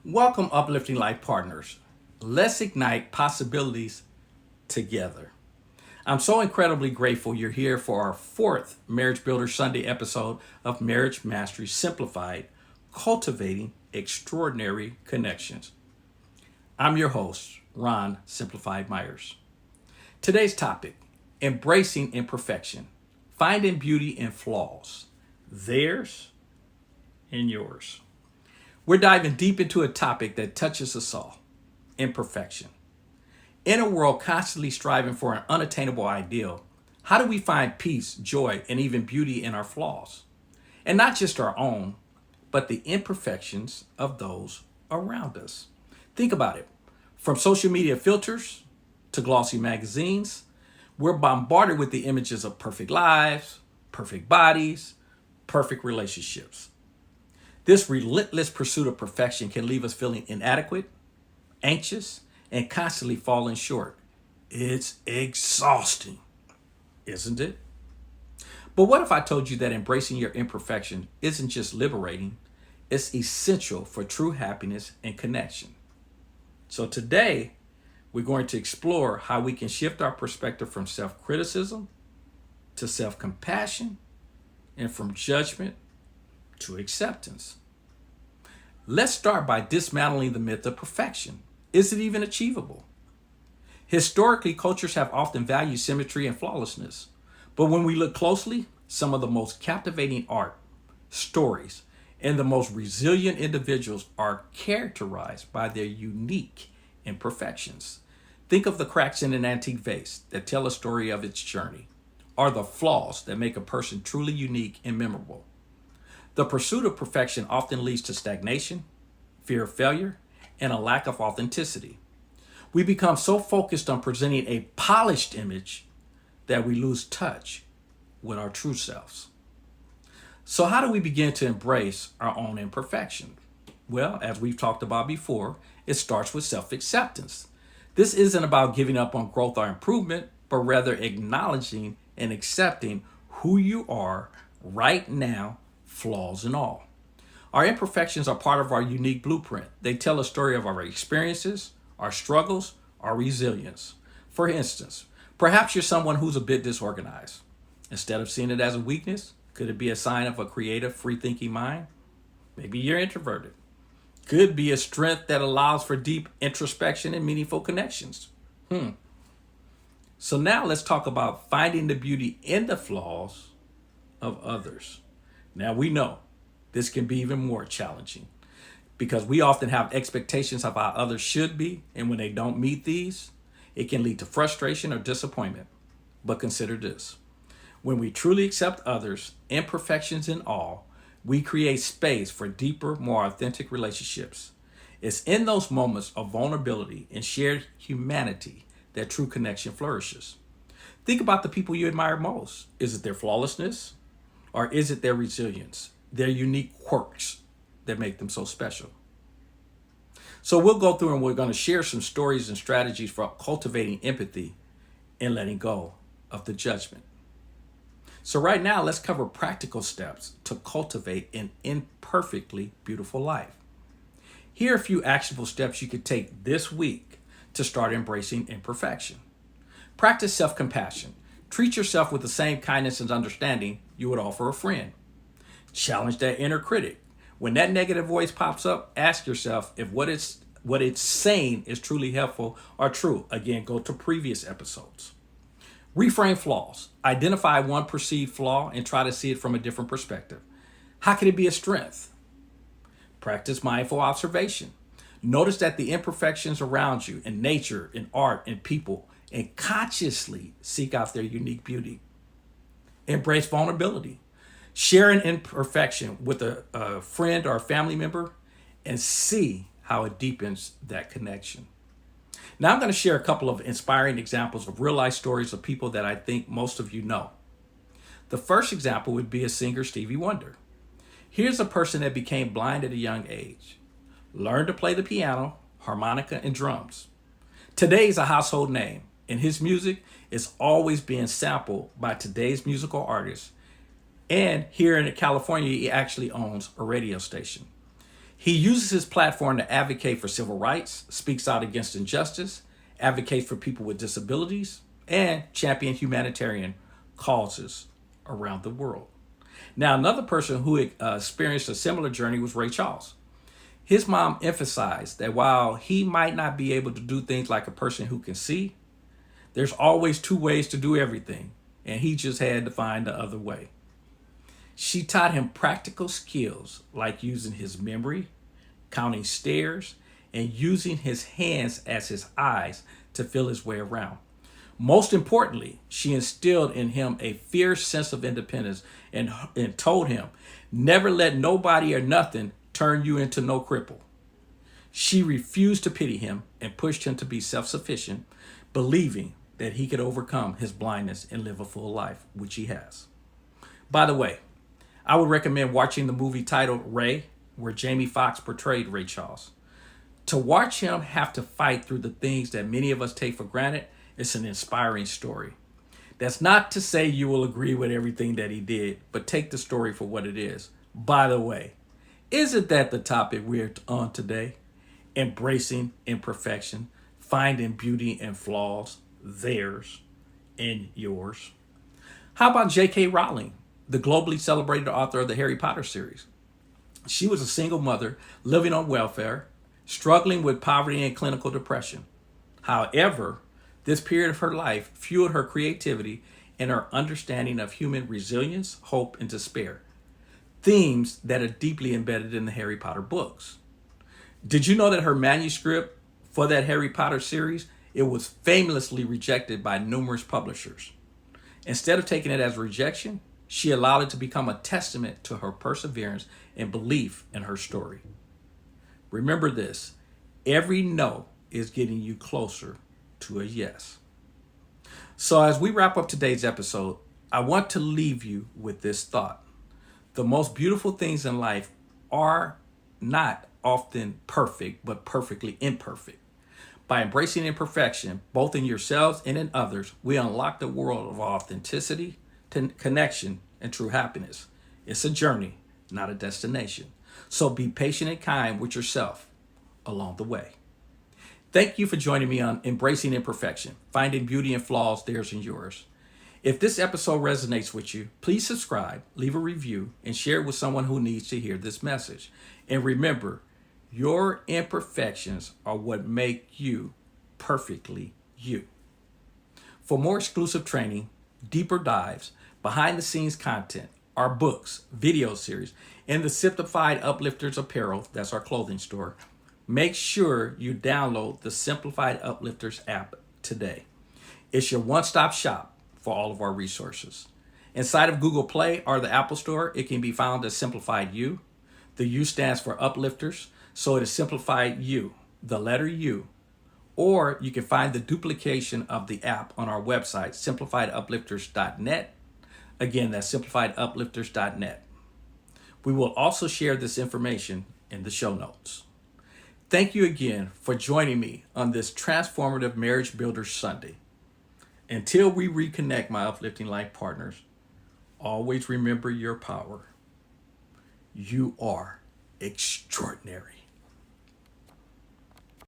Welcome, Uplifting Life Partners. Let's ignite possibilities together. I'm so incredibly grateful you're here for our fourth Marriage Builder Sunday episode of Marriage Mastery Simplified Cultivating Extraordinary Connections. I'm your host, Ron Simplified Myers. Today's topic: embracing imperfection, finding beauty in flaws, theirs and yours. We're diving deep into a topic that touches us all: imperfection. In a world constantly striving for an unattainable ideal, how do we find peace, joy, and even beauty in our flaws? And not just our own, but the imperfections of those around us. Think about it. From social media filters to glossy magazines, we're bombarded with the images of perfect lives, perfect bodies, perfect relationships. This relentless pursuit of perfection can leave us feeling inadequate, anxious, and constantly falling short. It's exhausting, isn't it? But what if I told you that embracing your imperfection isn't just liberating, it's essential for true happiness and connection? So today, we're going to explore how we can shift our perspective from self criticism to self compassion and from judgment to acceptance. Let's start by dismantling the myth of perfection. Is it even achievable? Historically, cultures have often valued symmetry and flawlessness. But when we look closely, some of the most captivating art, stories, and the most resilient individuals are characterized by their unique imperfections. Think of the cracks in an antique vase that tell a story of its journey, or the flaws that make a person truly unique and memorable. The pursuit of perfection often leads to stagnation, fear of failure, and a lack of authenticity. We become so focused on presenting a polished image that we lose touch with our true selves. So, how do we begin to embrace our own imperfection? Well, as we've talked about before, it starts with self acceptance. This isn't about giving up on growth or improvement, but rather acknowledging and accepting who you are right now, flaws and all. Our imperfections are part of our unique blueprint. They tell a story of our experiences, our struggles, our resilience. For instance, perhaps you're someone who's a bit disorganized. Instead of seeing it as a weakness, could it be a sign of a creative, free thinking mind? Maybe you're introverted. Could be a strength that allows for deep introspection and meaningful connections. So now let's talk about finding the beauty in the flaws of others. Now we know this can be even more challenging because we often have expectations of how others should be, and when they don't meet these, it can lead to frustration or disappointment. But consider this: when we truly accept others, imperfections and all, we create space for deeper, more authentic relationships. It's in those moments of vulnerability and shared humanity that true connection flourishes. Think about the people you admire most. Is it their flawlessness, or is it their resilience, their unique quirks that make them so special? So we'll go through and we're going to share some stories and strategies for cultivating empathy and letting go of the judgment. So right now, let's cover practical steps to cultivate an imperfectly beautiful life. Here are a few actionable steps you could take this week to start embracing imperfection. Practice self-compassion. Treat yourself with the same kindness and understanding you would offer a friend. Challenge that inner critic. When that negative voice pops up, ask yourself if what it's saying is truly helpful or true. Again, go to previous episodes. Reframe flaws. Identify one perceived flaw and try to see it from a different perspective. How can it be a strength? Practice mindful observation. Notice that the imperfections around you in nature, in art, in people, and consciously seek out their unique beauty. Embrace vulnerability. Share an imperfection with a friend or a family member and see how it deepens that connection. Now, I'm going to share a couple of inspiring examples of real life stories of people that I think most of you know. The first example would be a singer, Stevie Wonder. Here's a person that became blind at a young age, learned to play the piano, harmonica, and drums. Today he's a household name, and his music is always being sampled by today's musical artists. And here in California, he actually owns a radio station. He uses his platform to advocate for civil rights, speaks out against injustice, advocates for people with disabilities, and champion humanitarian causes around the world. Now, another person who experienced a similar journey was Ray Charles. His mom emphasized that while he might not be able to do things like a person who can see, there's always two ways to do everything, and he just had to find the other way. She taught him practical skills like using his memory, counting stairs, and using his hands as his eyes to feel his way around. Most importantly, she instilled in him a fierce sense of independence and told him, never let nobody or nothing turn you into no cripple. She refused to pity him and pushed him to be self-sufficient, believing that he could overcome his blindness and live a full life, which he has. By the way, I would recommend watching the movie titled Ray, where Jamie Foxx portrayed Ray Charles. To watch him have to fight through the things that many of us take for granted, it's an inspiring story. That's not to say you will agree with everything that he did, but take the story for what it is. By the way, isn't that the topic we're on today? Embracing imperfection, finding beauty in flaws, theirs and yours. How about J.K. Rowling, the globally celebrated author of the Harry Potter series? She was a single mother living on welfare, struggling with poverty and clinical depression. However, this period of her life fueled her creativity and her understanding of human resilience, hope, and despair, themes that are deeply embedded in the Harry Potter books. Did you know that her manuscript for that Harry Potter series, it was famously rejected by numerous publishers? Instead of taking it as rejection, she allowed it to become a testament to her perseverance and belief in her story. Remember this, every no is getting you closer to a yes. So as we wrap up today's episode, I want to leave you with this thought. The most beautiful things in life are not often perfect, but perfectly imperfect. By embracing imperfection, both in yourselves and in others, we unlock the world of authenticity, connection, and true happiness. It's a journey, not a destination. So be patient and kind with yourself along the way. Thank you for joining me on Embracing Imperfection, finding beauty in flaws, theirs and yours. If this episode resonates with you, please subscribe, leave a review, and share it with someone who needs to hear this message. And remember, your imperfections are what make you perfectly you. For more exclusive training, deeper dives, behind the scenes content, our books, video series, and the Simplified Uplifters apparel, that's our clothing store, make sure you download the Simplified Uplifters app today. It's your one-stop shop for all of our resources. Inside of Google Play or the Apple Store, it can be found as Simplified You. The U stands for Uplifters, so it is Simplified You, the letter U. Or you can find the duplication of the app on our website, simplifieduplifters.net. Again, that's simplifieduplifters.net. We will also share this information in the show notes. Thank you again for joining me on this transformative Marriage Builder Sunday. Until we reconnect, my uplifting life partners, always remember your power. You are extraordinary.